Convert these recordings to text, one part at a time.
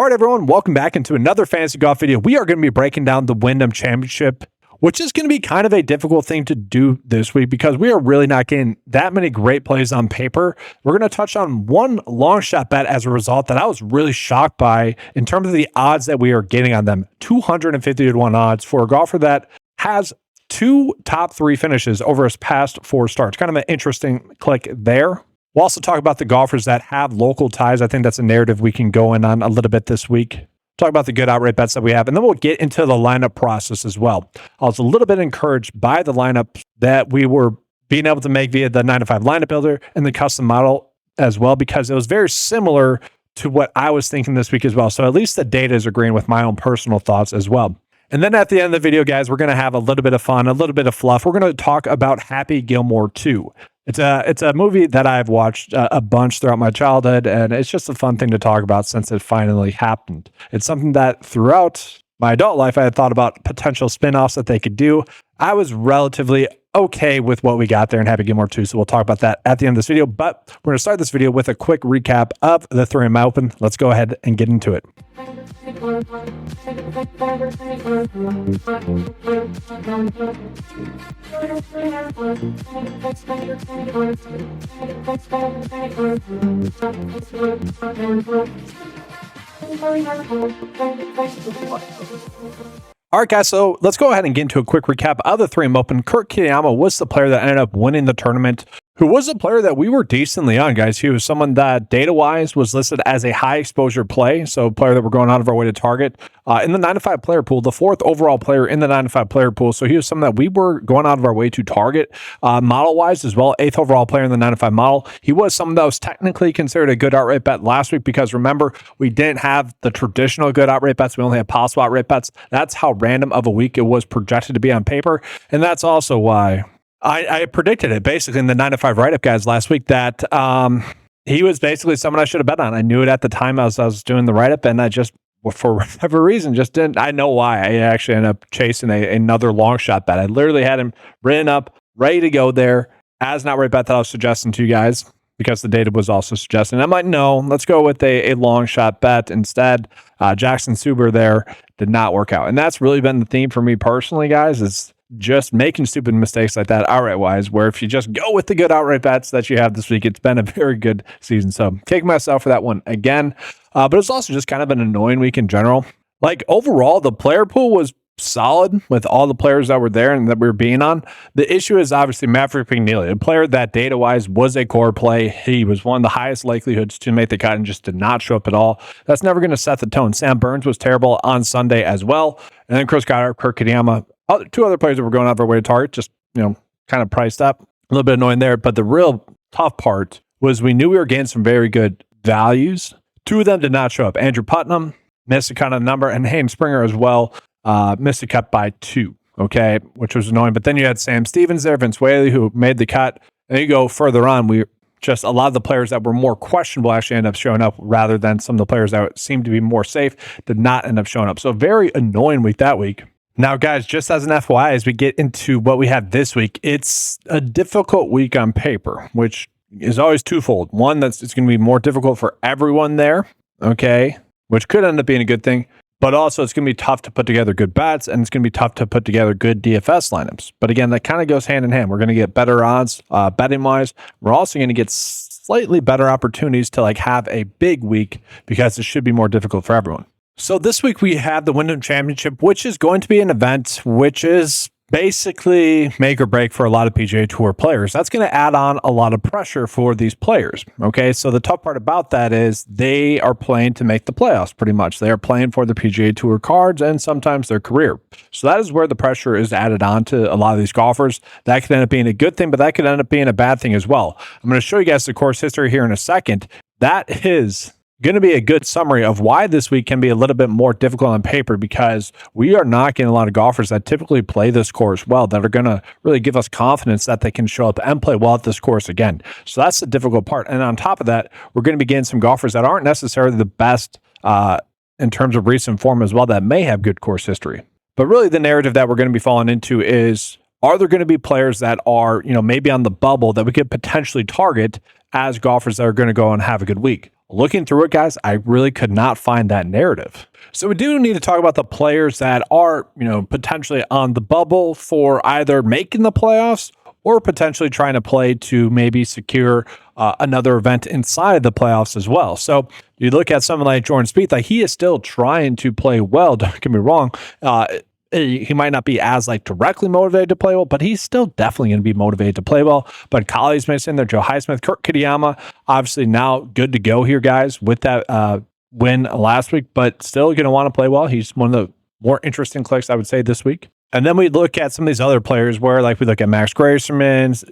All right, everyone, welcome back into another fantasy golf video. We are going to be breaking down the Wyndham Championship, which is going to be kind of a difficult thing to do this week because we are really not getting that many great plays on paper. We're going to touch on one long shot bet as a result that I was really shocked by in terms of the odds that we are getting on them. 250 to 1 odds for a golfer that has 2 top 3 finishes over his past 4 starts. Kind of an interesting click there. We'll also talk about the golfers that have local ties. I think that's a narrative we can go in on a little bit this week. Talk about the good outright bets that we have, and then we'll get into the lineup process as well. I was a little bit encouraged by the lineup that we were being able to make via the 9-to-5 lineup builder and the custom model as well, because it was very similar to what I was thinking this week as well. So at least the data is agreeing with my own personal thoughts as well. And then at the end of the video, guys, we're going to have a little bit of fun, a little bit of fluff. We're going to talk about Happy Gilmore 2. It's a movie that I've watched a bunch throughout my childhood, and it's just a fun thing to talk about since it finally happened. It's something that throughout my adult life, I had thought about potential spin-offs that they could do. I was relatively okay with what we got there in Happy Gilmore 2, so we'll talk about that at the end of this video. But we're going to start this video with a quick recap of the 3M Open. Let's go ahead and get into it. All right, guys, so let's go ahead and get into a quick recap of the 3M Open. Kurt Kitayama was the player that ended up winning the tournament, who was a player that we were decently on, guys. He was someone that data-wise was listed as a high-exposure play, so a player that we're going out of our way to target. In the 9-to-5 player pool, the 4th overall player in the 9-to-5 player pool, so he was someone that we were going out of our way to target. Model-wise as well, 8th overall player in the 9-to-5 model. He was someone that was technically considered a good outright bet last week because, remember, we didn't have the traditional good outright bets. We only had possible outright bets. That's how random of a week it was projected to be on paper, and that's also why I predicted it basically in the 9-to-5 write-up, guys, last week that he was basically someone I should have bet on. I knew it at the time I was doing the write-up, and I just, for whatever reason, just didn't. I know why. I actually ended up chasing another long shot bet. I literally had him written up, ready to go there as an outright bet that I was suggesting to you guys because the data was also suggesting. I'm like, no, let's go with a long shot bet instead. Jackson Suber there did not work out. And that's really been the theme for me personally, guys, is just making stupid mistakes like that outright wise, where if you just go with the good outright bets that you have this week, it's been a very good season. So kicking myself for that one again. But it's also just kind of an annoying week in general. Like overall, the player pool was solid with all the players that were there and that we were being on. The issue is obviously Maverick McNeely, a player that data-wise was a core play. He was one of the highest likelihoods to make the cut and just did not show up at all. That's never going to set the tone. Sam Burns was terrible on Sunday as well. And then Chris Goddard, Kurt Kitayama, 2 other players that were going out of our way to target, just, kind of priced up. A little bit annoying there. But the real tough part was we knew we were getting some very good values. 2 of them did not show up. Andrew Putnam missed a kind of number, and Hayden Springer as well. Missed the cut by 2, okay, which was annoying. But then you had Sam Stevens there, Vince Whaley, who made the cut. And you go further on, a lot of the players that were more questionable actually end up showing up rather than some of the players that seemed to be more safe did not end up showing up. So very annoying week that week. Now, guys, just as an FYI, as we get into what we have this week, it's a difficult week on paper, which is always twofold. One, it's going to be more difficult for everyone there, okay, which could end up being a good thing. But also, it's going to be tough to put together good bets, and it's going to be tough to put together good DFS lineups. But again, that kind of goes hand in hand. We're going to get better odds betting-wise. We're also going to get slightly better opportunities to have a big week because it should be more difficult for everyone. So this week we have the Wyndham Championship, which is going to be an event which is basically make or break for a lot of PGA Tour players. That's going to add on a lot of pressure for these players. Okay, so the tough part about that is they are playing to make the playoffs pretty much. They are playing for the PGA Tour cards and sometimes their career. So that is where the pressure is added on to a lot of these golfers. That could end up being a good thing, but that could end up being a bad thing as well. I'm going to show you guys the course history here in a second. That is going to be a good summary of why this week can be a little bit more difficult on paper, because we are not getting a lot of golfers that typically play this course well, that are going to really give us confidence that they can show up and play well at this course again. So that's the difficult part. And on top of that, we're going to be getting some golfers that aren't necessarily the best in terms of recent form as well, that may have good course history. But really the narrative that we're going to be falling into is, are there going to be players that are, maybe on the bubble that we could potentially target as golfers that are going to go and have a good week? looking through it, guys, I really could not find that narrative. So we do need to talk about the players that are, potentially on the bubble for either making the playoffs or potentially trying to play to maybe secure another event inside of the playoffs as well. So you look at someone like Jordan Spieth, like he is still trying to play well. Don't get me wrong. He might not be as directly motivated to play well, but he's still definitely going to be motivated to play well. But Colley's missing there, Joe Highsmith, Kurt Kitayama, obviously now good to go here, guys, with that win last week, but still going to want to play well. He's one of the more interesting clicks, I would say, this week. And then we look at some of these other players where, we look at Max Grayson,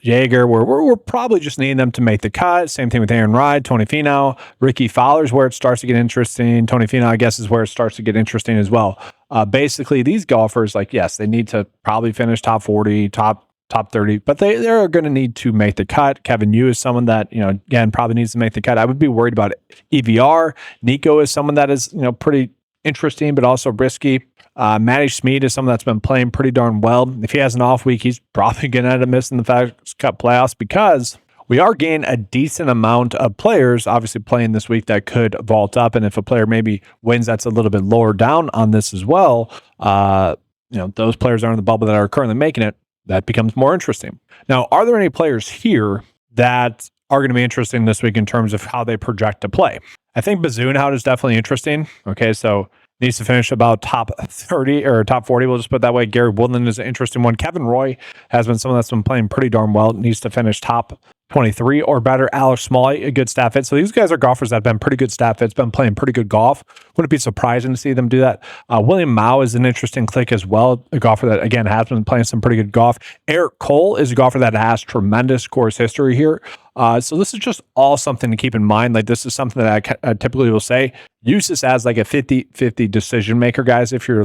Jaeger, where we're probably just needing them to make the cut. Same thing with Aaron Ride, Tony Finau, Ricky Fowler's where it starts to get interesting. Tony Finau, I guess, is where it starts to get interesting as well. Basically, these golfers, yes, they need to probably finish top 40, top 30, but they're going to need to make the cut. Kevin Yu is someone that, again, probably needs to make the cut. I would be worried about EVR. Nico is someone that is, pretty interesting, but also risky. Matty Schmid is someone that's been playing pretty darn well. If he has an off week, he's probably going to end up missing the FedExCup Playoffs because we are getting a decent amount of players obviously playing this week that could vault up. And if a player maybe wins that's a little bit lower down on this as well, those players are in the bubble that are currently making it. That becomes more interesting. Now, are there any players here that are going to be interesting this week in terms of how they project to play? I think Bazoonhout is definitely interesting. Okay, so needs to finish about top 30 or top 40. We'll just put it that way. Gary Woodland is an interesting one. Kevin Roy has been someone that's been playing pretty darn well. Needs to finish top 23 or better. Alex Smalley, a good stat fit. So these guys are golfers that have been pretty good stat fits, been playing pretty good golf. Wouldn't be surprising to see them do that. William Mao is an interesting click as well. A golfer that, again, has been playing some pretty good golf. Eric Cole is a golfer that has tremendous course history here. So this is just all something to keep in mind. This is something that I typically will say, use this as a 50-50 decision maker, guys. If you're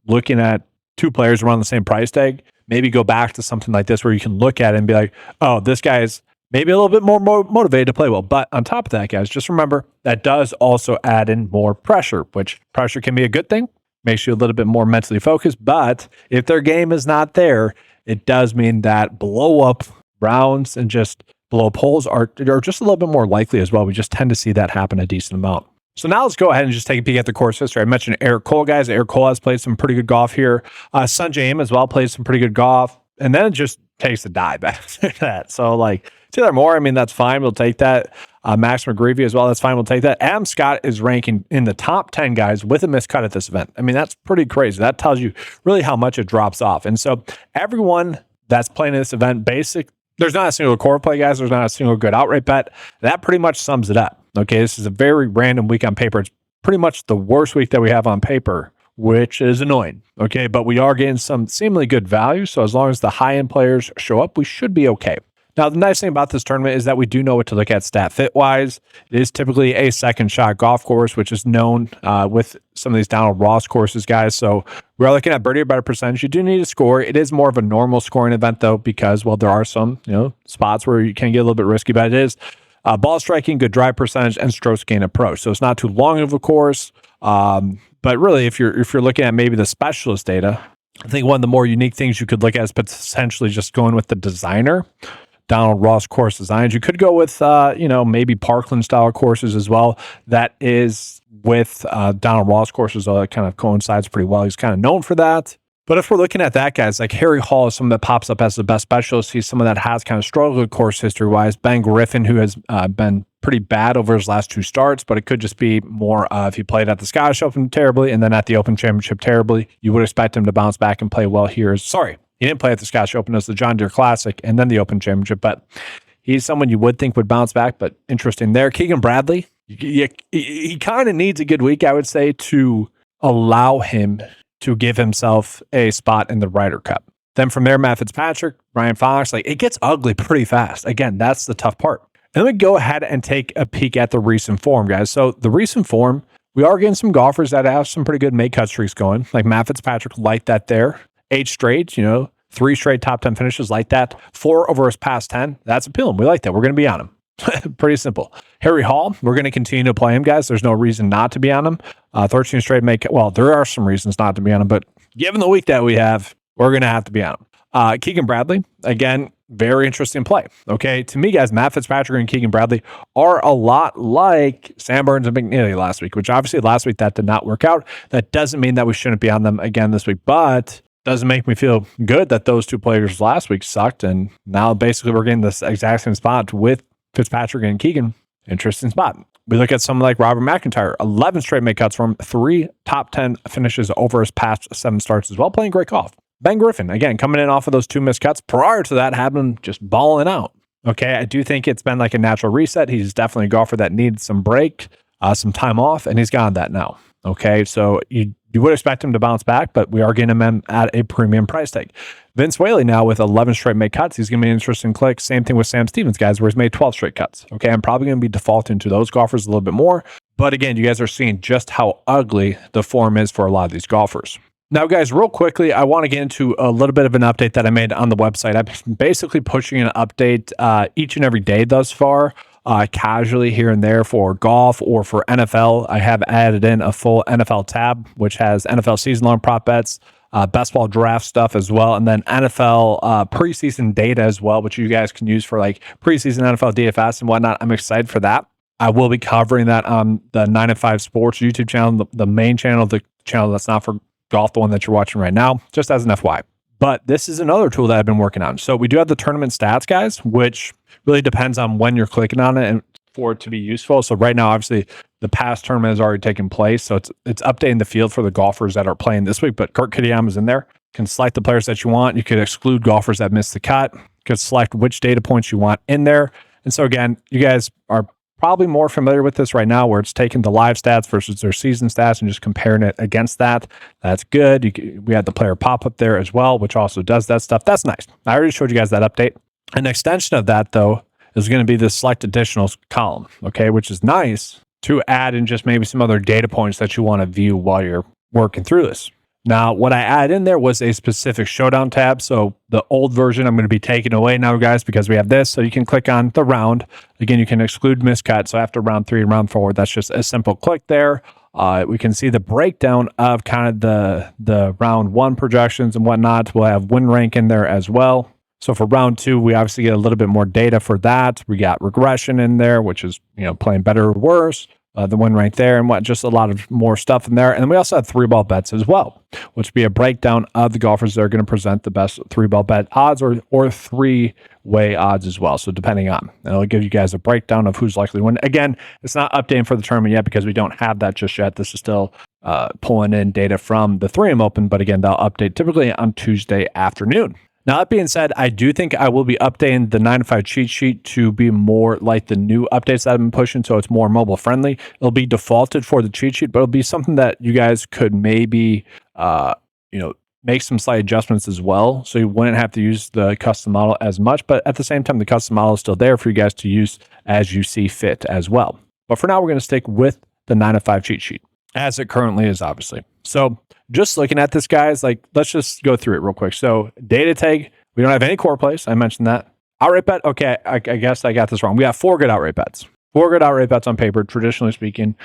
looking at two players around the same price tag, maybe go back to something like this where you can look at it and be like, oh, this guy's maybe a little bit more motivated to play well. But on top of that, guys, just remember that does also add in more pressure, which pressure can be a good thing, makes you a little bit more mentally focused. But if their game is not there, it does mean that blow up rounds and just blow up holes are just a little bit more likely as well. We just tend to see that happen a decent amount. So now let's go ahead and just take a peek at the course history. I mentioned Eric Cole, guys. Eric Cole has played some pretty good golf here. Sungjae Im as well plays some pretty good golf. And then it just takes a dive after that. So Taylor Moore, that's fine. We'll take that. Max McGreevy as well. That's fine. We'll take that. Adam Scott is ranking in the top 10 guys with a missed cut at this event. That's pretty crazy. That tells you really how much it drops off. And so everyone that's playing in this event, there's not a single core play, guys. There's not a single good outright bet. That pretty much sums it up. Okay, this is a very random week on paper. It's pretty much the worst week that we have on paper, which is annoying. Okay, but we are getting some seemingly good value. So as long as the high-end players show up, we should be okay. Now, the nice thing about this tournament is that we do know what to look at stat fit-wise. It is typically a second shot golf course, which is known with some of these Donald Ross courses, guys. So we are looking at birdie or better percentage. You do need to score. It is more of a normal scoring event, though, because, there are some spots where you can get a little bit risky, but it is ball striking, good drive percentage, and strokes gained approach. So it's not too long of a course. But really, if you're looking at maybe the specialist data, I think one of the more unique things you could look at is potentially just going with the designer. Donald Ross course designs. You could go with, maybe Parkland style courses as well. That is with Donald Ross courses. That kind of coincides pretty well. He's kind of known for that. But if we're looking at that, guys, Harry Hall is someone that pops up as the best specialist. He's someone that has kind of struggled with course history-wise. Ben Griffin, who has been pretty bad over his last two starts, but it could just be more if he played at the Scottish Open terribly and then at the Open Championship terribly. You would expect him to bounce back and play well here. Sorry, he didn't play at the Scottish Open. It was the John Deere Classic and then the Open Championship, but he's someone you would think would bounce back, but interesting there. Keegan Bradley, he kind of needs a good week, I would say, to allow him to give himself a spot in the Ryder Cup. Then from there, Matt Fitzpatrick, Ryan Fox, it gets ugly pretty fast. Again, that's the tough part. And then we go ahead and take a peek at the recent form, guys. So the recent form, we are getting some golfers that have some pretty good make-cut streaks going. Matt Fitzpatrick, like that there. 8 straight, 3 straight top 10 finishes, like that. 4 over his past 10. That's appealing. We like that. We're going to be on him. Pretty simple. Harry Hall, we're going to continue to play him, guys. There's no reason not to be on him. 13 straight make. Well, there are some reasons not to be on him, but given the week that we have, we're going to have to be on him. Keegan Bradley, again, very interesting play. Okay, to me, guys, Matt Fitzpatrick and Keegan Bradley are a lot like Sam Burns and McNeely last week, which obviously last week that did not work out. That doesn't mean that we shouldn't be on them again this week, but doesn't make me feel good that those two players last week sucked. And now basically we're getting this exact same spot with Fitzpatrick and Keegan. Interesting spot. We look at someone like Robert McIntyre, 11 straight make cuts from 3 top 10 finishes over his past 7 starts as well, playing great golf. Ben Griffin, again, coming in off of those 2 missed cuts. Prior to that, had been just balling out. Okay, I do think it's been like a natural reset. He's definitely a golfer that needs some break, some time off, and he's got that now. Okay, so you would expect him to bounce back, but we are getting him at a premium price tag. Vince Whaley now with 11 straight made cuts. He's going to be an interesting click. Same thing with Sam Stevens, guys, where he's made 12 straight cuts. Okay, I'm probably going to be defaulting to those golfers a little bit more. But again, you guys are seeing just how ugly the form is for a lot of these golfers. Now, guys, real quickly, I want to get into a little bit of an update that I made on the website. I've been basically pushing an update each and every day thus far, casually here and there for golf or for NFL. I have added in a full NFL tab, which has NFL season-long prop bets, best ball draft stuff as well, and then NFL preseason data as well, which you guys can use for like preseason NFL DFS and whatnot. I'm excited for that. I will be covering that on the 9 to 5 Sports YouTube channel, the main channel, the channel that's not for golf, the one that you're watching right now, just as an FYI. But this is another tool that I've been working on. So we do have the tournament stats, guys, which really depends on when you're clicking on it and for it to be useful. So right now, obviously, the past tournament has already taken place. So it's updating the field for the golfers that are playing this week. But Kurt Kitayama is in there. You can select the players that you want. You could exclude golfers that missed the cut. You could select which data points you want in there. And so again, you guys are probably more familiar with this right now, where it's taking the live stats versus their season stats and just comparing it against that. That's good. We had the player pop up there as well, which also does that stuff. That's nice. I already showed you guys that update. An extension of that, though, is going to be the select additionals column, okay, which is nice to add in just maybe some other data points that you want to view while you're working through this. Now, what I added in there was a specific showdown tab. So the old version I'm going to be taking away now, guys, because we have this. So you can click on the round. Again, you can exclude miscut. So after round 3 and round 4, that's just a simple click there. We can see the breakdown of kind of the round 1 projections and whatnot. We'll have win rank in there as well. So for round 2, we obviously get a little bit more data for that. We got regression in there, which is, playing better or worse. The win right there, and just a lot of more stuff in there. And then we also have 3-ball bets as well, which would be a breakdown of the golfers that are going to present the best 3-ball bet odds or 3-way odds as well. So depending on, and it'll give you guys a breakdown of who's likely to win. Again, it's not updating for the tournament yet because we don't have that just yet. This is still pulling in data from the 3M Open, but again, they'll update typically on Tuesday afternoon. Now, that being said, I do think I will be updating the 9 to 5 cheat sheet to be more like the new updates that I've been pushing, so it's more mobile friendly. It'll be defaulted for the cheat sheet, but it'll be something that you guys could maybe, make some slight adjustments as well, so you wouldn't have to use the custom model as much. But at the same time, the custom model is still there for you guys to use as you see fit as well. But for now, we're going to stick with the 9 to 5 cheat sheet as it currently is, obviously. So just looking at this, guys, let's just go through it real quick. So data tag, we don't have any core plays. I mentioned that. Outright bet, okay, I guess I got this wrong. We have 4 good outright bets. 4 good outright bets on paper, traditionally speaking,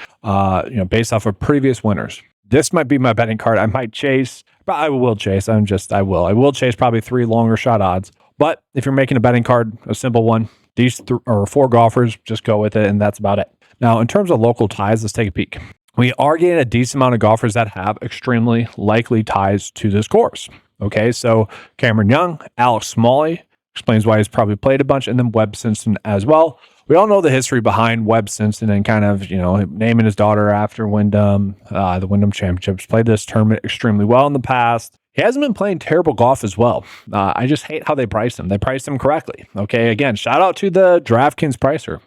based off of previous winners. This might be my betting card. I might chase, but I will chase. I will chase probably 3 longer shot odds. But if you're making a betting card, a simple one, these 4 golfers, just go with it, and that's about it. Now, in terms of local ties, let's take a peek. We are getting a decent amount of golfers that have extremely likely ties to this course. Okay, so Cameron Young, Alex Smalley, explains why he's probably played a bunch, and then Webb Simpson as well. We all know the history behind Webb Simpson and kind of, naming his daughter after Wyndham, the Wyndham Championships. Played this tournament extremely well in the past. He hasn't been playing terrible golf as well. I just hate how they priced him. They priced him correctly. Okay, again, shout out to the DraftKings pricer.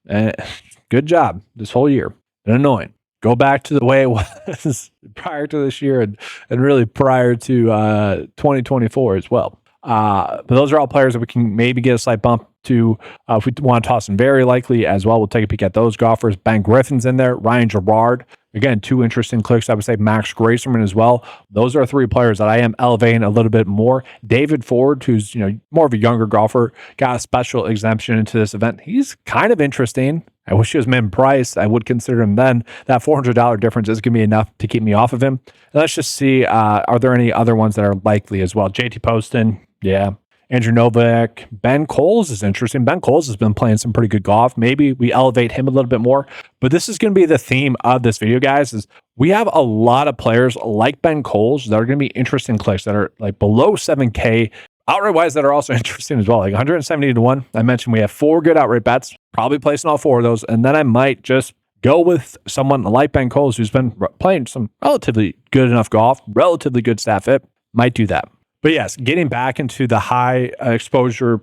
Good job this whole year. Been annoying. Go back to the way it was prior to this year and really prior to 2024 as well. But those are all players that we can maybe get a slight bump to if we want to toss them very likely as well. We'll take a peek at those golfers. Ben Griffin's in there. Ryan Gerard. Again, 2 interesting clicks. I would say Max Gracerman as well. Those are 3 players that I am elevating a little bit more. David Ford, who's more of a younger golfer, got a special exemption into this event. He's kind of interesting. I wish he was mid-price. I would consider him then. That $400 difference is going to be enough to keep me off of him. And let's just see, are there any other ones that are likely as well? JT Poston, yeah. Andrew Novak. Ben Coles is interesting. Ben Coles has been playing some pretty good golf. Maybe we elevate him a little bit more. But this is going to be the theme of this video, guys, is we have a lot of players like Ben Coles that are going to be interesting clicks that are like below 7K. Outright wise, that are also interesting as well. Like 170 to 1. I mentioned we have 4 good outright bets. Probably placing all 4 of those. And then I might just go with someone like Ben Coles, who's been playing some relatively good enough golf, relatively good stat fit. Might do that. But yes, getting back into the high tier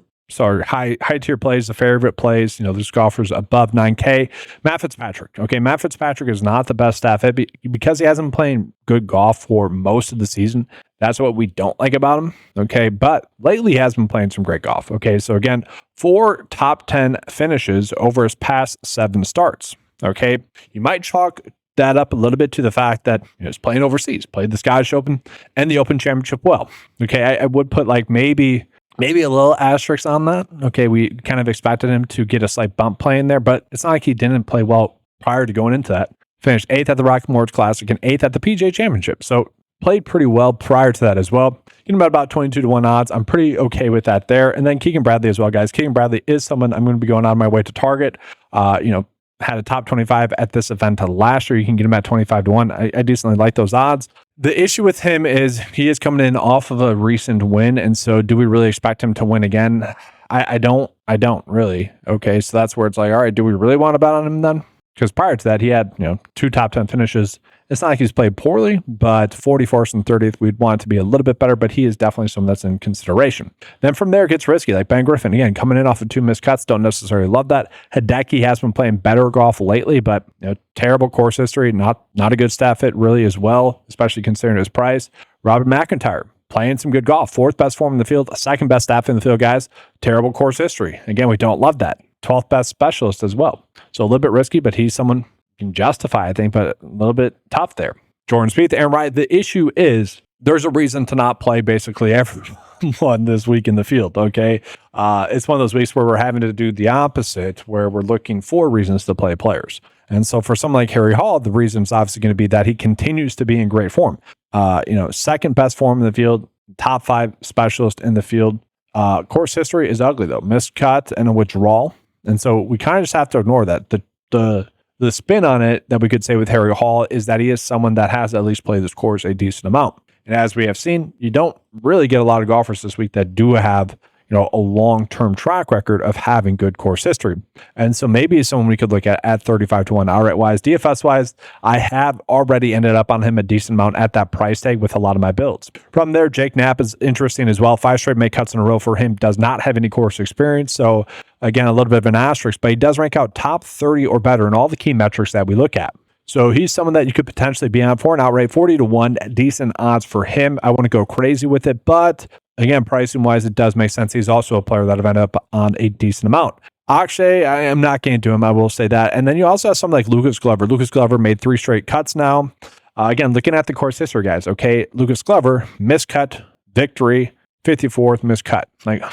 plays, the favorite plays, there's golfers above 9K. Matt Fitzpatrick. Okay, Matt Fitzpatrick is not the best stat fit because he hasn't been playing good golf for most of the season. That's what we don't like about him. Okay, but lately he has been playing some great golf. Okay, so again, 4 top 10 finishes over his past 7 starts. Okay, you might chalk that up a little bit to the fact that he's playing overseas, played the Scottish Open and the Open Championship well. Okay, I would put like maybe a little asterisk on that. Okay, we kind of expected him to get a slight bump playing there, but it's not like he didn't play well prior to going into that. Finished 8th at the Rocket Mortgage Classic and 8th at the PGA Championship. So played pretty well prior to that as well. Getting about 22 to 1 odds. I'm pretty okay with that there. And then Keegan Bradley as well, guys. Keegan Bradley is someone I'm going to be going out of my way to target. Had a top 25 at this event last year. You can get him at 25 to 1. I decently like those odds. The issue with him is he is coming in off of a recent win. And so do we really expect him to win again? I don't really. Okay. So that's where it's like, all right, do we really want to bet on him then? Because prior to that, he had, 2 top 10 finishes. It's not like he's played poorly, but 41st and 30th, we'd want it to be a little bit better, but he is definitely someone that's in consideration. Then from there, it gets risky. Like Ben Griffin, again, coming in off of 2 missed cuts, don't necessarily love that. Hideki has been playing better golf lately, but terrible course history, not a good stat fit really as well, especially considering his price. Robert McIntyre, playing some good golf. 4th best form in the field, 2nd best stat fit in the field, guys. Terrible course history. Again, we don't love that. 12th best specialist as well. So a little bit risky, but he's someone can justify, I think, but a little bit tough there. Jordan Spieth, Aaron Wright. The issue is there's a reason to not play basically everyone this week in the field. Okay, it's one of those weeks where we're having to do the opposite, where we're looking for reasons to play players. And so for someone like Harry Hall, the reason is obviously going to be that he continues to be in great form. 2nd best form in the field, top 5 specialist in the field. Course history is ugly though, missed cut and a withdrawal. And so we kind of just have to ignore that. The spin on it that we could say with Harry Hall is that he is someone that has at least played this course a decent amount. And as we have seen, you don't really get a lot of golfers this week that do have, a long-term track record of having good course history. And so maybe someone we could look at 35 to 1 outright wise. DFS wise, I have already ended up on him a decent amount at that price tag with a lot of my builds. From there, Jake Knapp is interesting as well. 5 straight make cuts in a row for him. Does not have any course experience. So again, a little bit of an asterisk, but he does rank out top 30 or better in all the key metrics that we look at. So he's someone that you could potentially be on for an outright 40 to 1, decent odds for him. I want to go crazy with it, but again, pricing wise, it does make sense. He's also a player that I've ended up on a decent amount. Akshay, I am not getting to him. I will say that. And then you also have something like Lucas Glover. Lucas Glover made 3 straight cuts now. Again, looking at the course history, guys. Okay, Lucas Glover, miscut, victory, 54th, miscut. Like,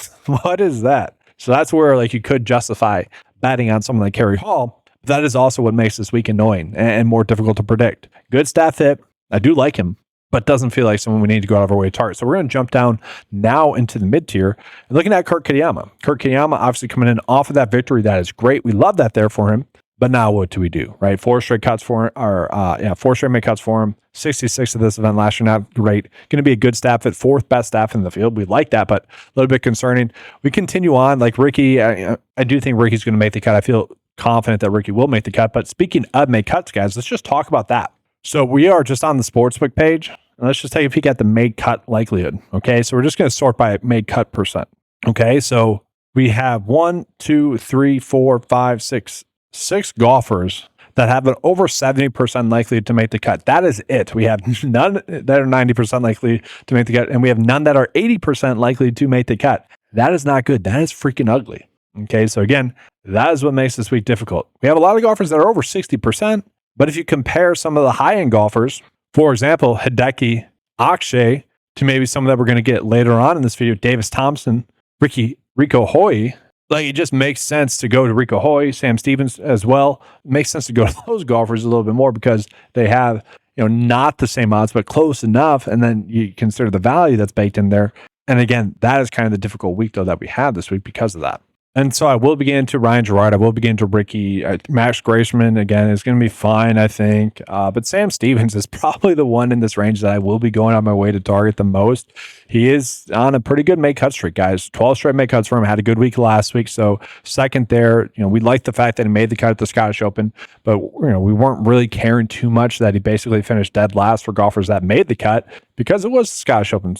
what is that? So that's where you could justify betting on someone like Harry Hall. That is also what makes this week annoying and more difficult to predict. Good stat fit. I do like him, but doesn't feel like someone we need to go out of our way to target. So we're going to jump down now into the mid-tier. Looking at Kurt Kitayama. Kurt Kitayama obviously coming in off of that victory. That is great. We love that there for him. But now what do we do, right? 4 straight cuts for him, 4 straight make cuts for him. 66 at this event last year, not great. Going to be a good stat fit, 4th best stat in the field. We like that, but a little bit concerning. We continue on. Like Ricky, I do think Ricky's going to make the cut. I feel confident that Ricky will make the cut. But speaking of make cuts, guys, let's just talk about that. So we are just on the sportsbook page. And let's just take a peek at the made cut likelihood. Okay, so we're just going to sort by made cut percent. Okay, so we have 1, 2, 3, 4, 5, 6 golfers that have an over 70% likely to make the cut. That is it. We have none that are 90% likely to make the cut, and we have none that are 80% likely to make the cut. That is not good. That is freaking ugly. Okay, so again, that is what makes this week difficult. We have a lot of golfers that are over 60%, but if you compare some of the high-end golfers, for example, Hideki, Akshay, to maybe some that we're going to get later on in this video, Davis Thompson, Rico Hoy, it just makes sense to go to Rico Hoy, Sam Stevens as well. It makes sense to go to those golfers a little bit more because they have, not the same odds, but close enough. And then you consider the value that's baked in there. And again, that is kind of the difficult week, though, that we have this week because of that. And so I will begin to Ryan Gerard. I will begin to Ricky. Max Graceman, again, is going to be fine, I think. But Sam Stevens is probably the one in this range that I will be going on my way to target the most. He is on a pretty good make cut streak, guys. 12 straight make cuts for him. Had a good week last week. So second there, we like the fact that he made the cut at the Scottish Open, but we weren't really caring too much that he basically finished dead last for golfers that made the cut because it was the Scottish Open.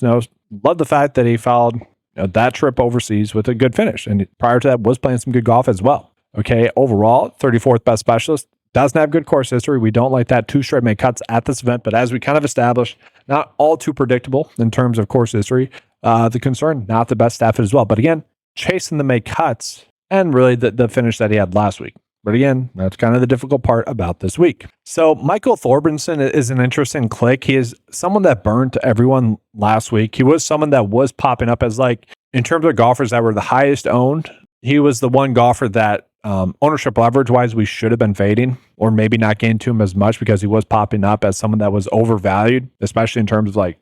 Love the fact that he followed that trip overseas with a good finish. And prior to that was playing some good golf as well. Okay, overall, 34th best specialist. Doesn't have good course history. We don't like that 2 straight make cuts at this event, but as we kind of established, not all too predictable in terms of course history. The concern, not the best staff as well. But again, chasing the make cuts and really the finish that he had last week. But again, that's kind of the difficult part about this week. So Michael Thorbjornsen is an interesting click. He is someone that burned everyone last week. He was someone that was popping up as in terms of golfers that were the highest owned, he was the one golfer that ownership leverage wise, we should have been fading or maybe not getting to him as much because he was popping up as someone that was overvalued, especially in terms of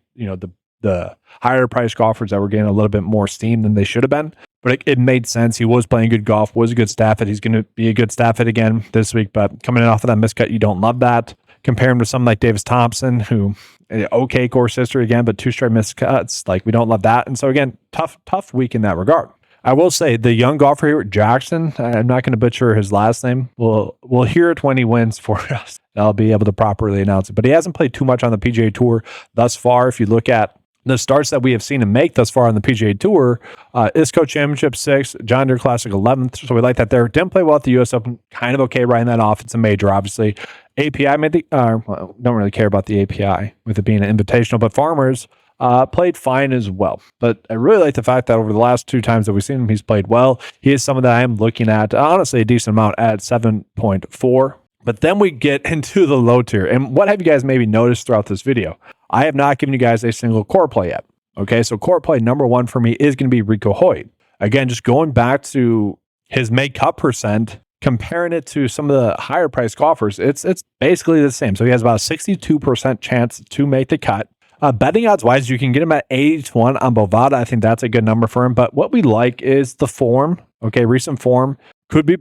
the higher price golfers that were getting a little bit more steam than they should have been. But it made sense. He was playing good golf, was a good staff hit. He's going to be a good staff hit again this week, but coming in off of that miscut, you don't love that. Compare him to someone like Davis Thompson, who okay course history again, but 2 straight miscuts. We don't love that. And so again, tough week in that regard. I will say the young golfer here, Jackson, I'm not going to butcher his last name. We'll hear it when he wins for us. I'll be able to properly announce it. But he hasn't played too much on the PGA Tour thus far. If you look at the starts that we have seen him make thus far on the PGA Tour, ISCO Championship 6th, John Deere Classic 11th. So we like that there. Didn't play well at the US Open. Kind of okay writing that off. It's a major, obviously. API made the, don't really care about the API with it being an invitational, but Farmers played fine as well. But I really like the fact that over the last 2 times that we've seen him, he's played well. He is someone that I am looking at, honestly, a decent amount at 7.4. But then we get into the low tier. And what have you guys maybe noticed throughout this video? I have not given you guys a single core play yet. Okay, so core play number 1 for me is going to be Rico Hoyt. Again, just going back to his make cut percent, comparing it to some of the higher priced golfers, it's basically the same. So he has about a 62% chance to make the cut. Betting odds wise, you can get him at 80-1 on Bovada. I think that's a good number for him. But what we like is the form. Okay, recent form could be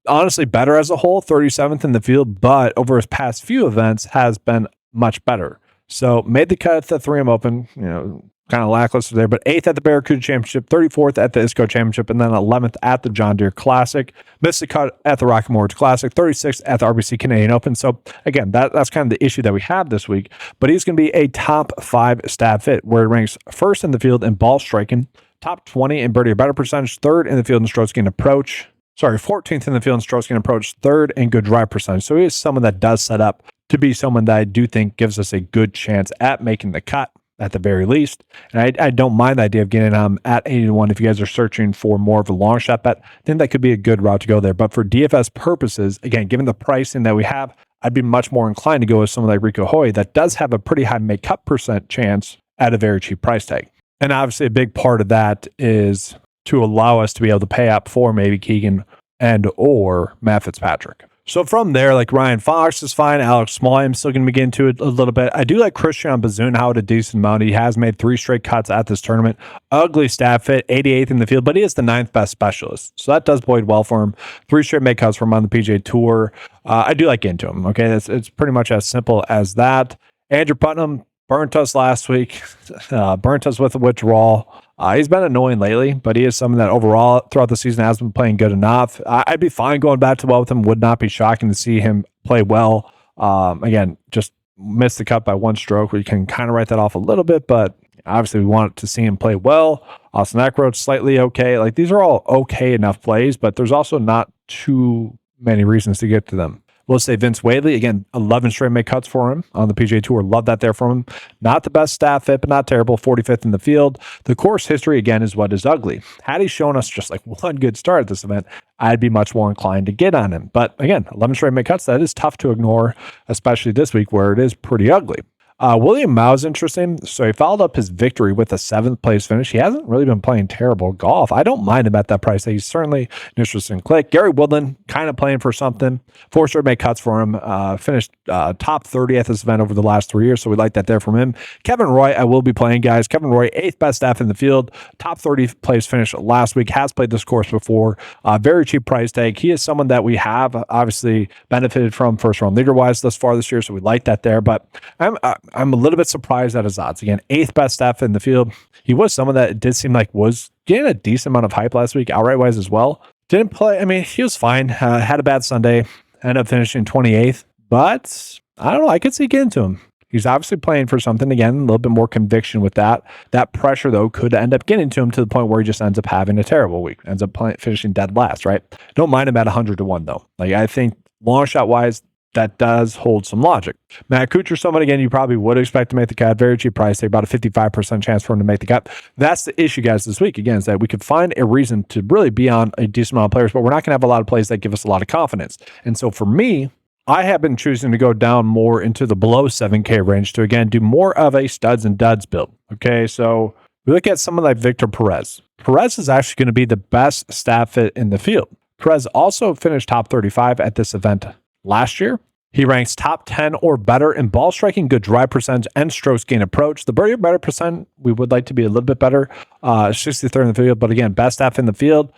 honestly better as a whole, 37th in the field, but over his past few events has been much better. So made the cut at the 3M Open, kind of lackluster there, but 8th at the Barracuda Championship, 34th at the ISCO Championship, and then 11th at the John Deere Classic. Missed the cut at the Rocky Mortgage Classic, 36th at the RBC Canadian Open. So again, that's kind of the issue that we have this week, but he's going to be a top 5 stat fit where he ranks 1st in the field in ball striking, top 20 in birdie or better percentage, 3rd in the field in strokes gained approach. 14th in the field in strokes gained approach, 3rd in good drive percentage. So he is someone that does set up to be someone that I do think gives us a good chance at making the cut at the very least. And I don't mind the idea of getting him at 80-1 if you guys are searching for more of a long shot bet. I think that could be a good route to go there. But for DFS purposes, again, given the pricing that we have, I'd be much more inclined to go with someone like Rico Hoyt that does have a pretty high make cut percent chance at a very cheap price tag. And obviously a big part of that is to allow us to be able to pay up for maybe Keegan and or Matt Fitzpatrick. So from there, Ryan Fox is fine. Alex Small, I'm still going to begin into it a little bit. I do like Christian Bazun out a decent amount. He has made 3 straight cuts at this tournament. Ugly stat fit, 88th in the field, but he is the 9th best specialist. So that does bode well for him. 3 straight make cuts for him on the PGA Tour. I do like into him. Okay, it's pretty much as simple as that. Andrew Putnam burnt us last week. Burnt us with a withdrawal. He's been annoying lately, but he is someone that overall throughout the season has been playing good enough. I'd be fine going back to well with him. Would not be shocking to see him play well. Again, just missed the cut by 1 stroke. We can kind of write that off a little bit, but obviously we want to see him play well. Austin Eckroach, slightly okay. These are all okay enough plays, but there's also not too many reasons to get to them. We'll say Vince Whaley, again, 11 straight make cuts for him on the PGA Tour. Love that there from him. Not the best stat fit, but not terrible. 45th in the field. The course history, again, is what is ugly. Had he shown us just one good start at this event, I'd be much more inclined to get on him. But again, 11 straight make cuts, that is tough to ignore, especially this week where it is pretty ugly. William Mao's interesting. So he followed up his victory with a 7th place finish. He hasn't really been playing terrible golf. I don't mind him at that price. He's certainly an interesting click. Gary Woodland kind of playing for something. 4 straight made cuts for him. Finished top 30 at this event over the last 3 years. So we like that there from him. Kevin Roy, I will be playing, guys. Kevin Roy, 8th best staff in the field. Top 30 place finish last week. Has played this course before. Very cheap price tag. He is someone that we have obviously benefited from first round leader wise thus far this year. So we like that there. But I'm a little bit surprised at his odds. Again, 8th best staff in the field. He was someone that it did seem like was getting a decent amount of hype last week, outright wise as well. Didn't play. I mean, he was fine. Had a bad Sunday. Ended up finishing 28th. But I don't know. I could see getting to him. He's obviously playing for something. Again, a little bit more conviction with that. That pressure, though, could end up getting to him to the point where he just ends up having a terrible week. Ends up finishing dead last, right? Don't mind him at 100-1, though. Like, I think long shot wise, that does hold some logic. Matt Kuchar, someone, again, you probably would expect to make the cut. Very cheap price. They about a 55% chance for him to make the cut. That's the issue, guys, this week, again, is that we could find a reason to really be on a decent amount of players, but we're not going to have a lot of plays that give us a lot of confidence. And so for me, I have been choosing to go down more into the below 7K range to, again, do more of a studs and duds build. Okay, so we look at someone like Victor Perez. Perez is actually going to be the best staff fit in the field. Perez also finished top 35 at this event last year. He ranks top 10 or better in ball striking, good drive percentage, and strokes gain approach. The birdie or better percent, we would like to be a little bit better. 63rd in the field, but again, best staff in the field.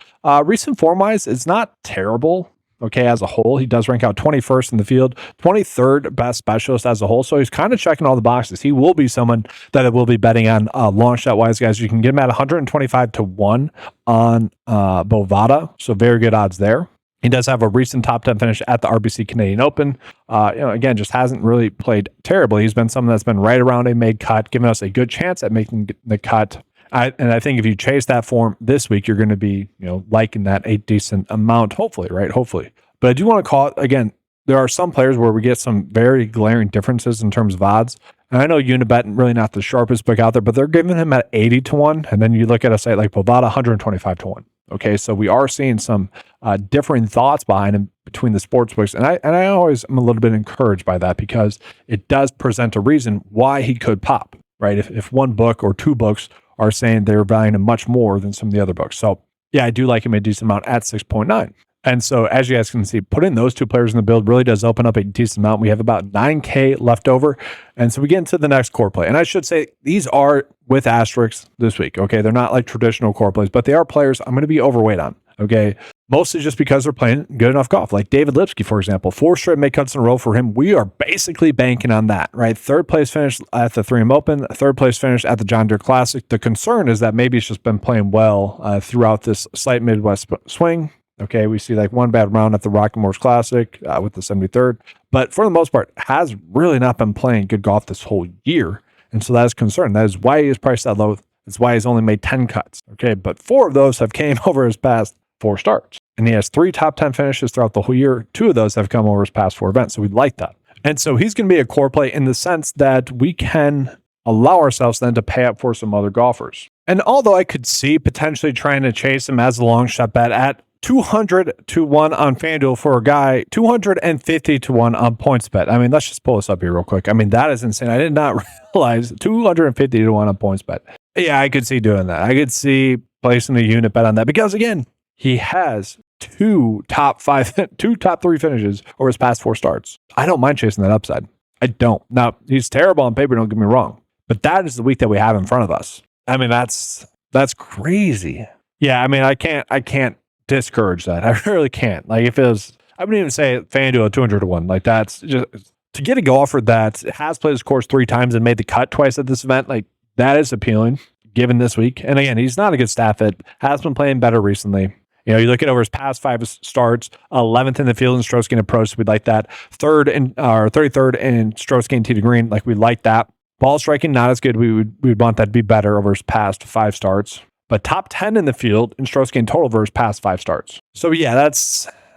Recent form-wise, it's not terrible. Okay, as a whole, he does rank out 21st in the field, 23rd best specialist as a whole. So he's kind of checking all the boxes. He will be someone that I will be betting on long shot wise, guys. You can get him at 125-1 on Bovada. So very good odds there. He does have a recent top 10 finish at the RBC Canadian Open. Again, just hasn't really played terribly. He's been someone that's been right around a made cut, giving us a good chance at making the cut. I think if you chase that form this week, you're going to be, liking that a decent amount, hopefully, right? Hopefully. But I do want to call it, again, there are some players where we get some very glaring differences in terms of odds. And I know Unibet really not the sharpest book out there, but they're giving him at 80-1. And then you look at a site like Bovada, 125-1. Okay, so we are seeing some differing thoughts behind him between the sports books. And I always am a little bit encouraged by that because it does present a reason why he could pop, right? If one book or two books are saying they're valuing him much more than some of the other books. So yeah, I do like him a decent amount at 6.9. And so as you guys can see, putting those two players in the build really does open up a decent amount. We have about 9K left over. And so we get into the next core play. And I should say these are with asterisks this week. Okay. They're not like traditional core plays, but they are players I'm going to be overweight on. Okay. Mostly just because they're playing good enough golf. Like David Lipsky, for example, 4 straight make cuts in a row for him. We are basically banking on that, right? 3rd place finish at the 3M Open, 3rd place finish at the John Deere Classic. The concern is that maybe it's just been playing well throughout this slight Midwest swing. Okay, we see like one bad round at the Rocky Moors Classic with the 73rd. But for the most part, has really not been playing good golf this whole year. And so that is concern. That is why he is priced that low. That's why he's only made 10 cuts. Okay, but 4 of those have came over his past 4 starts. And he has 3 top 10 finishes throughout the whole year. 2 of those have come over his past 4 events. So we like that. And so he's going to be a core play in the sense that we can allow ourselves then to pay up for some other golfers. And although I could see potentially trying to chase him as a long shot bet at 200-1 on FanDuel for a guy, 250-1 on PointsBet. I mean, let's just pull this up here real quick. I mean, that is insane. I did not realize 250-1 on PointsBet. Yeah, I could see doing that. I could see placing a unit bet on that because, again, he has 2 top 3 finishes over his past 4 starts. I don't mind chasing that upside. I don't. Now, he's terrible on paper, don't get me wrong, but that is the week that we have in front of us. I mean, that's crazy. Yeah, I mean, I can't discourage that. I really can't. Like if it was, I wouldn't even say FanDuel at 200-1. Like that's just to get a golfer that has played his course 3 times and made the cut twice at this event. Like that is appealing given this week. And again, he's not a good staff fit. Has been playing better recently. You look at over his past 5 starts, 11th in the field in strokes gain approach. We'd like that. 33rd in strokes gain tee to green. Like we like that. Ball striking not as good. We'd want that to be better over his past 5 starts. But top 10 in the field in strokes gained total versus past 5 starts. So yeah,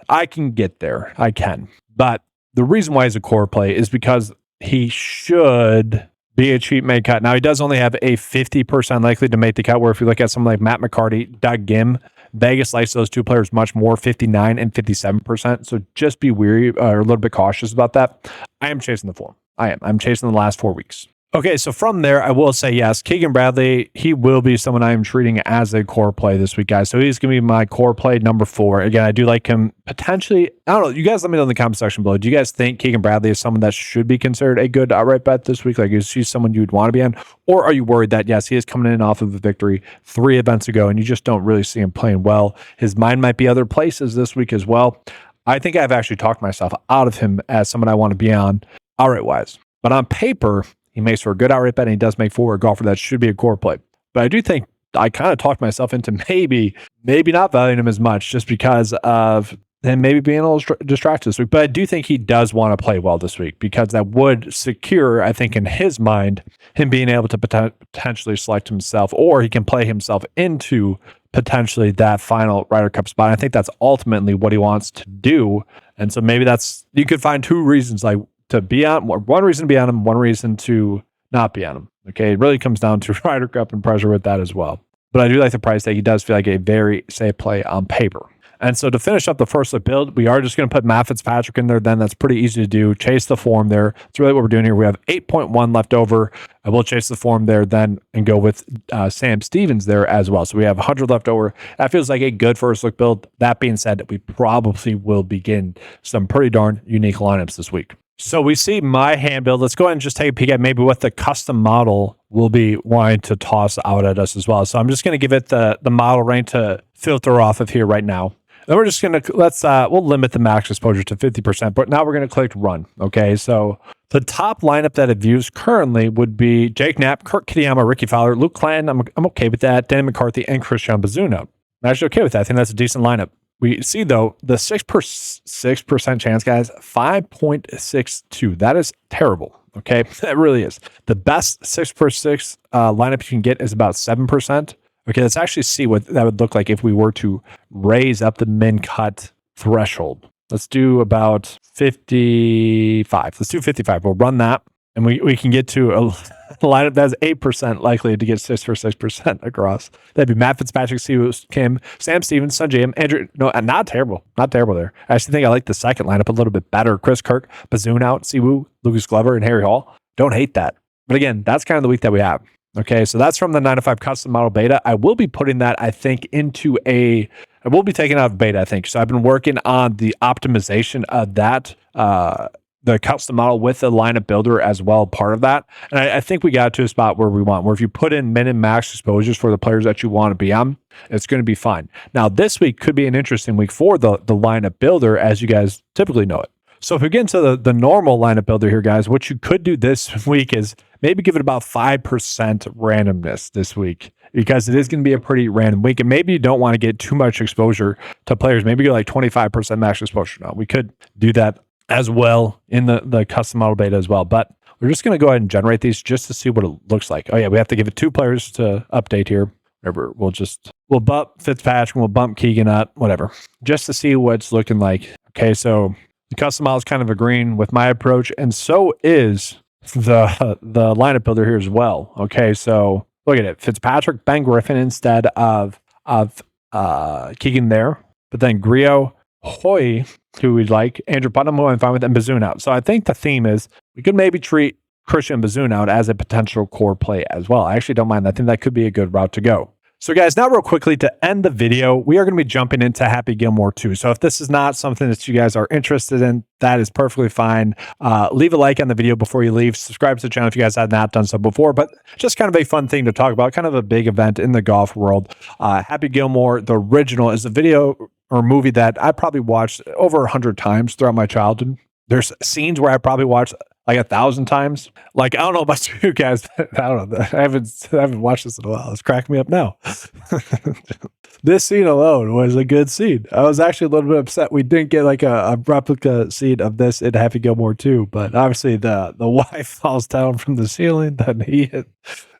I can get there. I can. But the reason why he's a core play is because he should be a cheap made cut. Now he does only have a 50% likely to make the cut, where if you look at someone like Matt McCarty, Doug Gim, Vegas likes those two players much more, 59 and 57%. So just be weary or a little bit cautious about that. I am chasing the form. I'm chasing the last 4 weeks. Okay, so from there, I will say yes, Keegan Bradley, he will be someone I am treating as a core play this week, guys. So he's going to be my core play number 4. Again, I do like him potentially. I don't know. You guys let me know in the comment section below. Do you guys think Keegan Bradley is someone that should be considered a good outright bet this week? Like, is he someone you'd want to be on? Or are you worried that, yes, he is coming in off of a victory 3 events ago, and you just don't really see him playing well? His mind might be other places this week as well. I think I've actually talked myself out of him as someone I want to be on outright-wise. But on paper, he makes for a good outright bet, and he does make for a golfer that should be a core play. But I do think I kind of talked myself into maybe not valuing him as much just because of him maybe being a little distracted this week. But I do think he does want to play well this week because that would secure, I think, in his mind, him being able to potentially select himself, or he can play himself into potentially that final Ryder Cup spot. I think that's ultimately what he wants to do. And so maybe you could find 2 reasons like to be on, one reason to be on him, one reason to not be on him. Okay, it really comes down to Ryder Cup and pressure with that as well. But I do like the price tag. He does feel like a very safe play on paper. And so to finish up the first look build, we are just going to put Matt Fitzpatrick in there. Then that's pretty easy to do. Chase the form there. That's really what we're doing here. We have 8.1 left over. I will chase the form there then and go with Sam Stevens there as well. So we have 100 left over. That feels like a good first look build. That being said, we probably will begin some pretty darn unique lineups this week. So we see my hand build. Let's go ahead and just take a peek at maybe what the custom model will be wanting to toss out at us as well. So I'm just going to give it the model rank to filter off of here right now. Then we're just going to, we'll limit the max exposure to 50%, but now we're going to click run. Okay, so the top lineup that it views currently would be Jake Knapp, Kurt Kitayama, Ricky Fowler, Luke Clanton. I'm okay with that. Danny McCarthy and Christian Bazuna. I'm actually okay with that. I think that's a decent lineup. We see, though, the 6% chance, guys, 5.62. That is terrible, okay? That really is. The best 6x6 lineup you can get is about 7%. Okay, let's actually see what that would look like if we were to raise up the min cut threshold. Let's do about 55. Let's do 55. We'll run that, and we can get to a lineup that's 8% likely to get 6% across. That'd be Matt Fitzpatrick, Siwoo Kim, Sam Stevens, Sungjae Im, Andrew. No, not terrible. Not terrible there. I actually think I like the second lineup a little bit better. Chris Kirk, Bazoon out, Siwoo, Lucas Glover, and Harry Hall. Don't hate that. But again, that's kind of the week that we have. Okay, so that's from the 905 custom model beta. I will be putting that, I think, I will be taking out of beta, I think. So I've been working on the optimization of that, the custom model with the lineup builder as well, part of that. And I think we got to a spot where we want, where if you put in min and max exposures for the players that you want to be on, it's going to be fine. Now, this week could be an interesting week for the lineup builder, as you guys typically know it. So if we get into the normal lineup builder here, guys, what you could do this week is maybe give it about 5% randomness this week, because it is going to be a pretty random week. And maybe you don't want to get too much exposure to players. Maybe go like 25% max exposure. Now, we could do that as well in the custom model beta as well. But we're just going to go ahead and generate these just to see what it looks like. Oh, yeah, we have to give it 2 players to update here. Whatever. We'll bump Fitzpatrick and we'll bump Keegan up, whatever, just to see what it's looking like. Okay, so the custom model is kind of agreeing with my approach, and so is the lineup builder here as well. Okay, so look at it. Fitzpatrick, Ben Griffin instead of Keegan there, but then Griot, Hoy, who we'd like, Andrew Putnam, who I'm fine with, and Bazoon out. So I think the theme is we could maybe treat Christian Bazoon out as a potential core play as well. I actually don't mind. I think that could be a good route to go. So guys, now real quickly to end the video, we are going to be jumping into Happy Gilmore 2. So if this is not something that you guys are interested in, that is perfectly fine. Leave a like on the video before you leave. Subscribe to the channel if you guys have not done so before, but just kind of a fun thing to talk about, kind of a big event in the golf world. Happy Gilmore, the original, is a video or movie that I probably watched over 100 times throughout my childhood. There's scenes where I probably watched like 1,000 times. Like, I don't know about you guys, but I don't know. I haven't watched this in a while. It's cracking me up now. This scene alone was a good scene. I was actually a little bit upset we didn't get like a replica scene of this in Happy Gilmore 2, but obviously the wife falls down from the ceiling, then he hit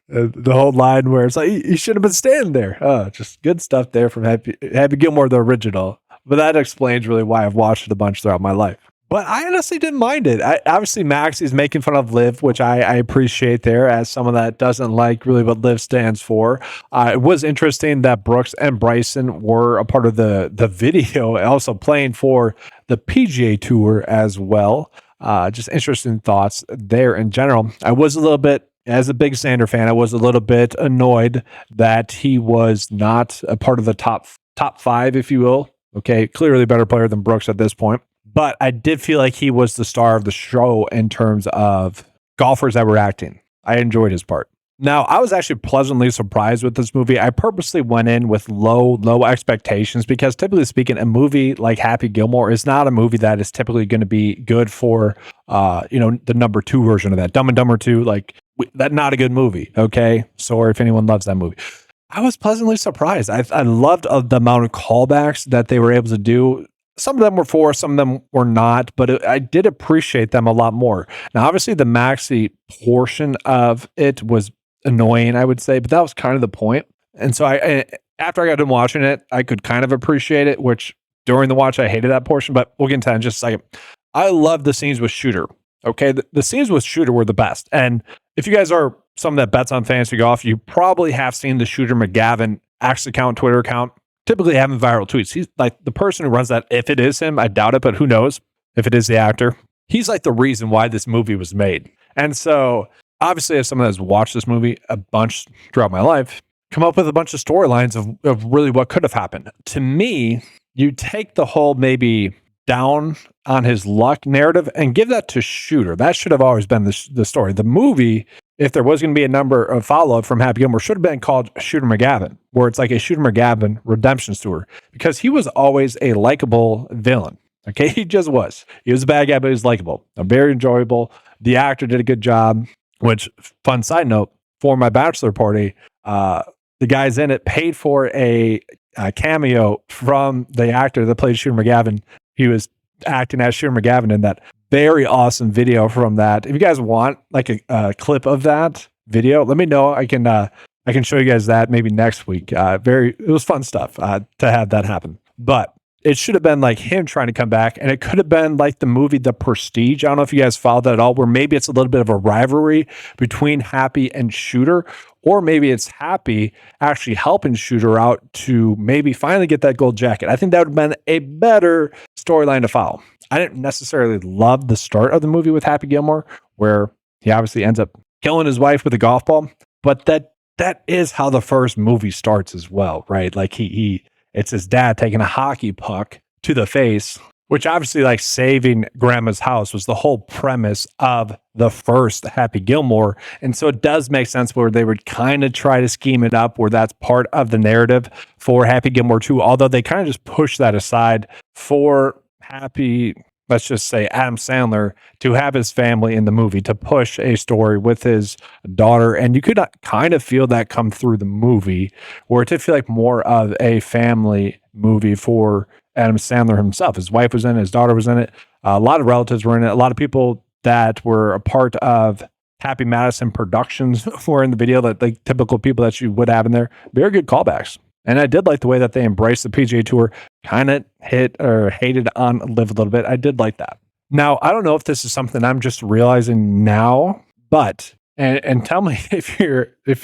the whole line where it's like, you should have been standing there. Just good stuff there from Happy Gilmore, the original. But that explains really why I've watched it a bunch throughout my life. But I honestly didn't mind it. Obviously, Max is making fun of Liv, which I appreciate there as someone that doesn't like really what Liv stands for. It was interesting that Brooks and Bryson were a part of the video, also playing for the PGA Tour as well. Just interesting thoughts there in general. I was a little bit, as a big Xander fan, I was a little bit annoyed that he was not a part of the top five, if you will. Okay, clearly a better player than Brooks at this point. But I did feel like he was the star of the show in terms of golfers that were acting. I enjoyed his part. Now, I was actually pleasantly surprised with this movie. I purposely went in with low expectations because typically speaking, a movie like Happy Gilmore is not a movie that is typically going to be good for, the number 2 version of that. Dumb and Dumber 2, that's not a good movie. Okay. Sorry if anyone loves that movie. I was pleasantly surprised. I loved the amount of callbacks that they were able to do. Some of them were for, some of them were not, but I did appreciate them a lot more. Now, obviously, the Maxi portion of it was annoying, I would say, but that was kind of the point. And so after I got done watching it, I could kind of appreciate it, which during the watch, I hated that portion, but we'll get into that in just a second. I love the scenes with Shooter. Okay, the scenes with Shooter were the best. And if you guys are someone that bets on fantasy golf, you probably have seen the Shooter McGavin X account, Twitter account, typically having viral tweets. He's like the person who runs that. If it is him, I doubt it, but who knows if it is the actor. He's like the reason why this movie was made. And so obviously, as someone that's watched this movie a bunch throughout my life, come up with a bunch of storylines of really what could have happened. To me, you take the whole maybe down on his luck narrative and give that to Shooter. That should have always been the story. The movie, if there was going to be a number of follow-up from Happy Gilmore, should have been called Shooter McGavin, where it's like a Shooter McGavin redemption story, because he was always a likable villain. Okay, he just was. He was a bad guy, but he was likable. Very enjoyable. The actor did a good job, which, fun side note, for my bachelor party, the guys in it paid for a cameo from the actor that played Shooter McGavin. He was acting as Shooter McGavin in that very awesome video from that. If you guys want like a clip of that video, let me know. I can show you guys that maybe next week. It was fun stuff to have that happen. But it should have been like him trying to come back, and it could have been like the movie The Prestige. I don't know if you guys followed that at all, where maybe it's a little bit of a rivalry between Happy and Shooter, or maybe it's Happy actually helping Shooter out to maybe finally get that gold jacket. I think that would have been a better storyline to follow. I didn't necessarily love the start of the movie with Happy Gilmore, where he obviously ends up killing his wife with a golf ball, but that is how the first movie starts as well, right? Like it's his dad taking a hockey puck to the face, which obviously, like, saving grandma's house was the whole premise of the first Happy Gilmore. And so it does make sense where they would kind of try to scheme it up where that's part of the narrative for Happy Gilmore 2, although they kind of just push that aside for Happy, let's just say Adam Sandler, to have his family in the movie, to push a story with his daughter. And you could kind of feel that come through the movie, where it did feel like more of a family movie for Adam Sandler himself. His wife was in it, his daughter was in it, a lot of relatives were in it, a lot of people that were a part of Happy Madison Productions were in the video, that like typical people that you would have in there. Very good callbacks. And I did like the way that they embraced the PGA Tour, kind of hated on Liv a little bit. I did like that. Now, I don't know if this is something I'm just realizing now, but, and tell me if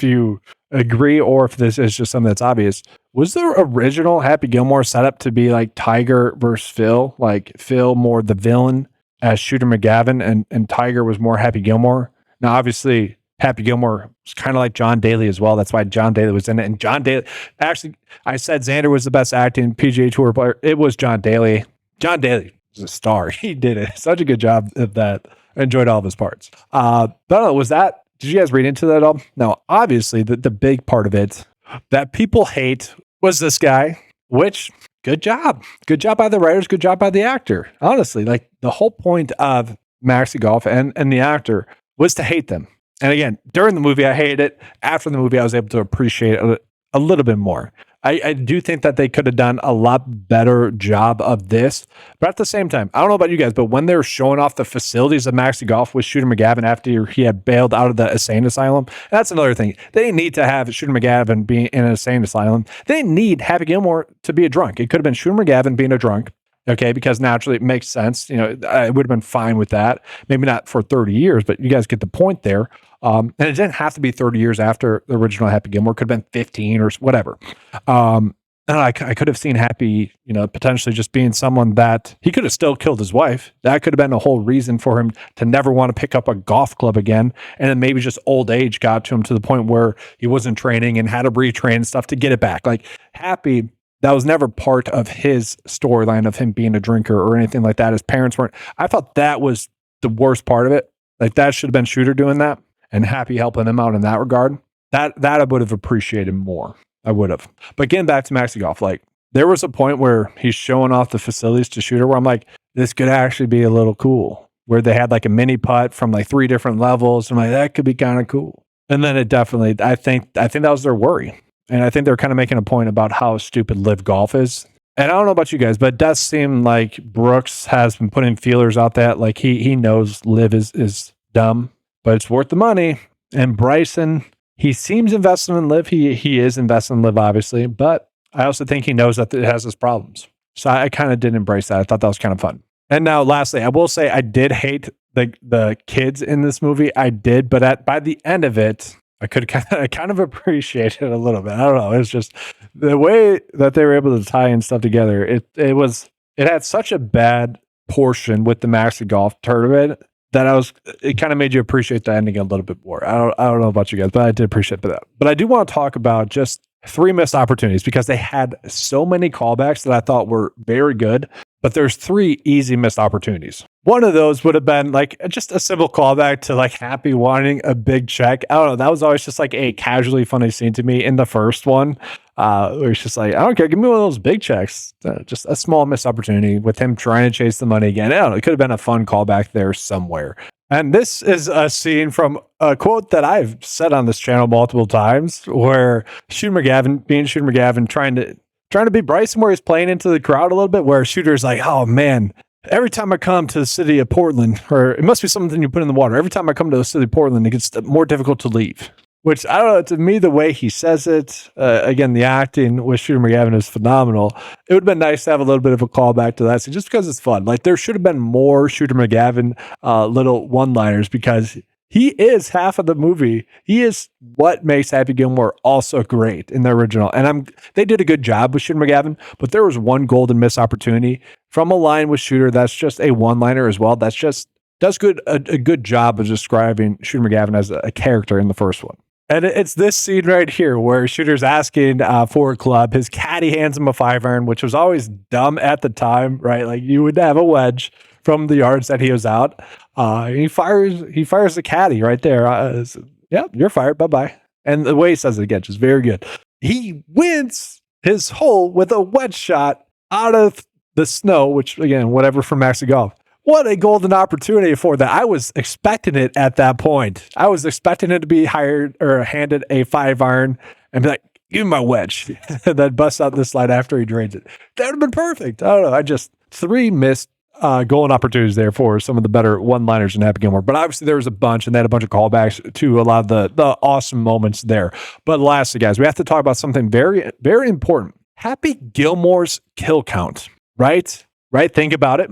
you agree or if this is just something that's obvious. Was the original Happy Gilmore set up to be like Tiger versus Phil? Like Phil more the villain as Shooter McGavin, and Tiger was more Happy Gilmore? Now, obviously, Happy Gilmore was kind of like John Daly as well. That's why John Daly was in it. And John Daly, actually, I said Xander was the best acting PGA Tour player. It was John Daly. John Daly was a star. He did it. Such a good job of that. I enjoyed all of his parts. But I don't know, did you guys read into that at all? Now, obviously, the big part of it that people hate was this guy, which, good job. Good job by the writers. Good job by the actor. Honestly, like the whole point of Maxi Golf and the actor was to hate them. And again, during the movie, I hated it. After the movie, I was able to appreciate it a little bit more. I do think that they could have done a lot better job of this. But at the same time, I don't know about you guys, but when they're showing off the facilities of Maxi Golf with Shooter McGavin after he had bailed out of the insane asylum, that's another thing. They need to have Shooter McGavin being in an insane asylum. They need Happy Gilmore to be a drunk. It could have been Shooter McGavin being a drunk, Okay, because naturally it makes sense. I would have been fine with that. Maybe not for 30 years, but you guys get the point there. And it didn't have to be 30 years after the original Happy Gilmore. It could have been 15 or whatever. And I could have seen Happy, potentially just being someone that he could have still killed his wife. That could have been a whole reason for him to never want to pick up a golf club again. And then maybe just old age got to him to the point where he wasn't training and had to retrain and stuff to get it back. Like Happy, that was never part of his storyline of him being a drinker or anything like that. His parents weren't. I thought that was the worst part of it. Like that should have been Shooter doing that and Happy helping him out in that regard. That I would have appreciated more. I would have. But getting back to Maxi Golf, like there was a point where he's showing off the facilities to Shooter where I'm like, this could actually be a little cool. Where they had like a mini putt from like 3 different levels. I'm like, that could be kind of cool. And then it definitely, I think that was their worry. And I think they're kind of making a point about how stupid Live Golf is. And I don't know about you guys, but it does seem like Brooks has been putting feelers out that like he knows Live is dumb, but it's worth the money. And Bryson, he seems invested in Live. He is invested in Live, obviously, but I also think he knows that it has its problems. So I kind of did embrace that. I thought that was kind of fun. And now, lastly, I will say I did hate the kids in this movie. I did, but by the end of it, I could kind of appreciate it a little bit. I don't know. It's just the way that they were able to tie in stuff together. It had such a bad portion with the Maxi Golf tournament that it kind of made you appreciate the ending a little bit more. I don't know about you guys, but I did appreciate that. But I do want to talk about just 3 missed opportunities because they had so many callbacks that I thought were very good. But there's 3 easy missed opportunities. One of those would have been like just a simple callback to like Happy wanting a big check. I don't know. That was always just like a casually funny scene to me in the first one. Where it's just like, I don't care. Give me one of those big checks. Just a small missed opportunity with him trying to chase the money again. I don't know. It could have been a fun callback there somewhere. And this is a scene from a quote that I've said on this channel multiple times where Shooter McGavin, trying to be Bryson where he's playing into the crowd a little bit, where Shooter's like, oh man, every time I come to the city of Portland, or it must be something you put in the water. Every time I come to the city of Portland, it gets more difficult to leave. Which, I don't know, to me, the way he says it, again, the acting with Shooter McGavin is phenomenal. It would have been nice to have a little bit of a callback to that scene, just because it's fun. Like, there should have been more Shooter McGavin little one-liners, because he is half of the movie. He is what makes Happy Gilmore also great in the original. And they did a good job with Shooter McGavin, but there was one golden missed opportunity from a line with Shooter that's just a one-liner as well. That's just does a good job of describing Shooter McGavin as a character in the first one. And it's this scene right here where Shooter's asking for a club. His caddy hands him a 5-iron, which was always dumb at the time, right? Like you would have a wedge from the yards that he was out. He fires the caddy right there. Yeah, you're fired. Bye-bye. And the way he says it again, just very good. He wins his hole with a wedge shot out of the snow, which again, whatever from Maxi Golf. What a golden opportunity for that. I was expecting it at that point. I was expecting it to be hired or handed a 5-iron and be like, give me my wedge. And then bust out this slide after he drains it. That would have been perfect. I don't know. 3 missed golden opportunities there for some of the better one-liners in Happy Gilmore. But obviously there was a bunch, and they had a bunch of callbacks to a lot of the awesome moments there. But lastly, guys, we have to talk about something very, very important. Happy Gilmore's kill count, right? Right? Think about it.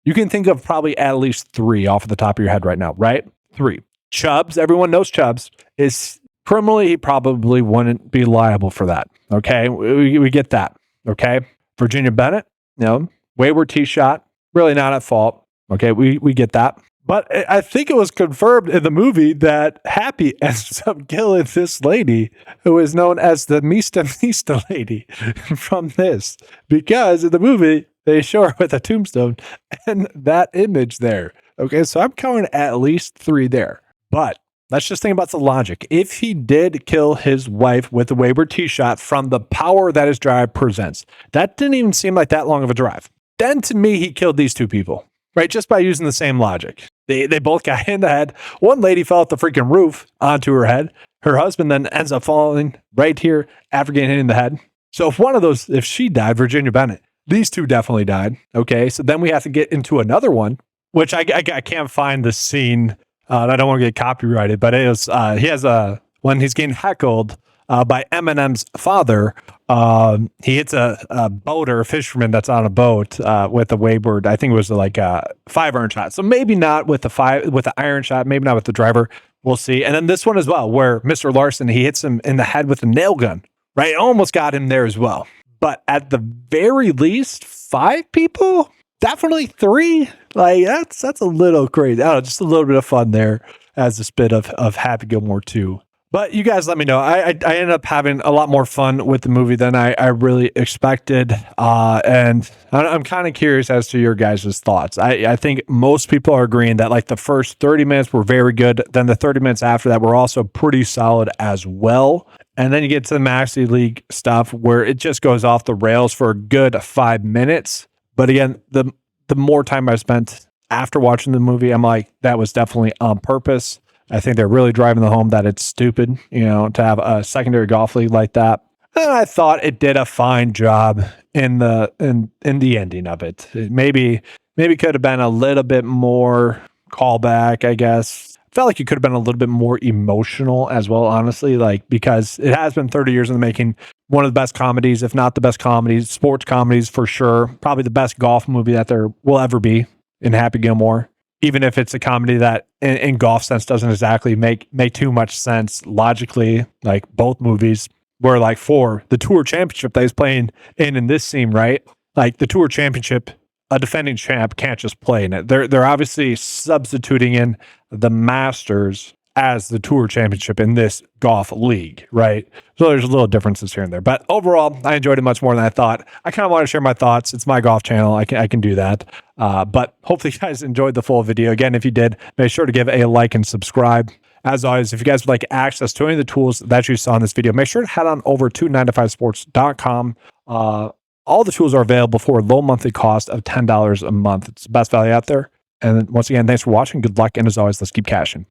You can think of probably at least 3 off of the top of your head right now, right? 3. Chubbs, everyone knows Chubbs, is criminally, he probably wouldn't be liable for that. Okay, we get that. Okay, Virginia Bennett, wayward tee shot, really not at fault. Okay, we get that. But I think it was confirmed in the movie that Happy ends up killing this lady who is known as the Mista lady from this. Because in the movie, they show her with a tombstone and that image there. Okay, so I'm counting at least 3 there. But let's just think about the logic. If he did kill his wife with a wayward tee shot from the power that his drive presents, that didn't even seem like that long of a drive. Then to me, he killed these 2 people, right? Just by using the same logic. They both got hit in the head. One lady fell off the freaking roof onto her head. Her husband then ends up falling right here after getting hit in the head. So if she died, Virginia Bennett, these 2 definitely died. Okay, so then we have to get into another one, which I can't find the scene. I don't want to get copyrighted, but it was he has when he's getting heckled by Eminem's father. He hits a boater, a fisherman that's on a boat with a wayward. I think it was like a 5-iron shot. So maybe not with the iron shot. Maybe not with the driver. We'll see. And then this one as well, where Mr. Larson, he hits him in the head with a nail gun. Right, almost got him there as well. But at the very least, 5 people, definitely 3. Like that's a little crazy. I don't know, just a little bit of fun there as a spit of Happy Gilmore 2. But you guys let me know. I ended up having a lot more fun with the movie than I really expected. And I'm kind of curious as to your guys' thoughts. I think most people are agreeing that like the first 30 minutes were very good. Then the 30 minutes after that were also pretty solid as well. And then you get to the Maxi League stuff where it just goes off the rails for a good 5 minutes. But again, the more time I spent after watching the movie, I'm like, that was definitely on purpose. I think they're really driving the home that it's stupid, to have a secondary golf league like that. And I thought it did a fine job in the ending of it. It maybe could have been a little bit more callback, I guess. Felt like it could have been a little bit more emotional as well, honestly, like because it has been 30 years in the making. One of the best comedies, if not the best comedies, sports comedies for sure. Probably the best golf movie that there will ever be in Happy Gilmore. Even if it's a comedy that in golf sense doesn't exactly make too much sense logically, like both movies were like for the Tour Championship that he's playing in this scene, right? Like the Tour Championship, a defending champ can't just play in it. They're obviously substituting in the Masters as the Tour Championship in this golf league, right? So there's little differences here and there. But overall, I enjoyed it much more than I thought. I kind of want to share my thoughts. It's my golf channel. I can do that. But hopefully you guys enjoyed the full video. Again, if you did, make sure to give a like and subscribe. As always, if you guys would like access to any of the tools that you saw in this video, make sure to head on over to 9to5sports.com. All the tools are available for a low monthly cost of $10 a month. It's the best value out there. And once again, thanks for watching. Good luck. And as always, let's keep cashing.